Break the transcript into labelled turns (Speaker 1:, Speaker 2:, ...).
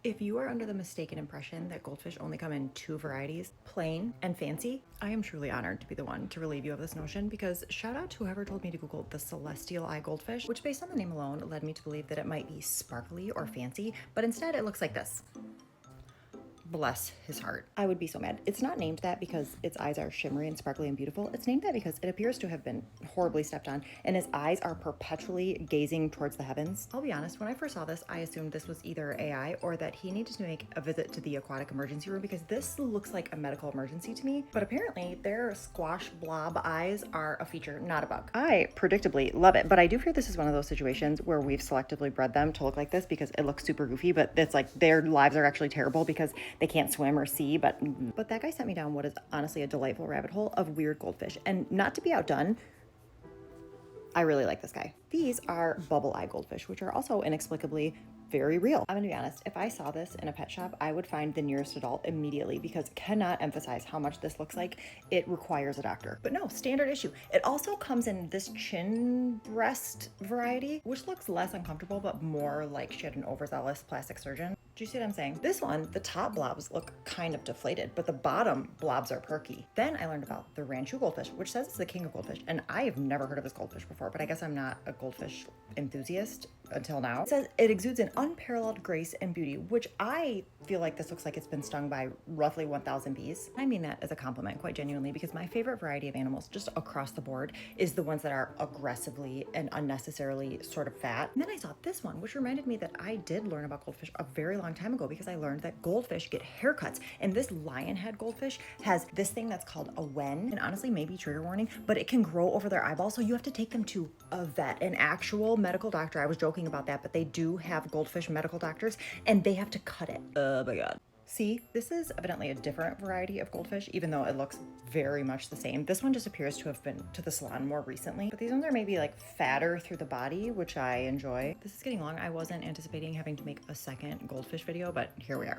Speaker 1: If you are under the mistaken impression that goldfish only come in two varieties, plain and fancy, I am truly honored to be the one to relieve you of this notion, because shout out to whoever told me to Google the celestial eye goldfish, which based on the name alone led me to believe that it might be sparkly or fancy, but instead it looks like this. Bless his heart. I would be so mad. It's not named that because its eyes are shimmery and sparkly and beautiful. It's named that because it appears to have been horribly stepped on, and his eyes are perpetually gazing towards the heavens. I'll be honest, when I first saw this, I assumed this was either AI or that he needed to make a visit to the aquatic emergency room, because this looks like a medical emergency to me. But apparently their squash blob eyes are a feature, not a bug. I predictably love it, but I do fear this is one of those situations where we've selectively bred them to look like this because it looks super goofy, but it's like their lives are actually terrible because they can't swim or see. But that guy sent me down what is honestly a delightful rabbit hole of weird goldfish. And not to be outdone, I really like this guy. These are bubble eye goldfish, which are also inexplicably very real. I'm gonna be honest, if I saw this in a pet shop, I would find the nearest adult immediately, because cannot emphasize how much this looks like it requires a doctor. But no, standard issue. It also comes in this chin breast variety, which looks less uncomfortable, but more like she had an overzealous plastic surgeon. Do you see what I'm saying? This one, the top blobs look kind of deflated, but the bottom blobs are perky. Then I learned about the Ranchu goldfish, which says it's the king of goldfish, and I have never heard of this goldfish before, but I guess I'm not a goldfish enthusiast until now. It says it exudes an unparalleled grace and beauty, which I feel like this looks like it's been stung by roughly 1,000 bees. I mean that as a compliment, quite genuinely, because my favorite variety of animals, just across the board, is the ones that are aggressively and unnecessarily sort of fat. And then I saw this one, which reminded me that I did learn about goldfish a very long time ago, because I learned that goldfish get haircuts, and this Lionhead goldfish has this thing that's called a wen, and honestly maybe trigger warning, but it can grow over their eyeball, so you have to take them to a vet, an actual medical doctor. I was joking about that, but they do have goldfish medical doctors, and they have to cut it. Oh my god. See, this is evidently a different variety of goldfish, even though it looks very much the same. This one just appears to have been to the salon more recently, but these ones are maybe like fatter through the body, which I enjoy. This is getting long. I wasn't anticipating having to make a second goldfish video, but here we are.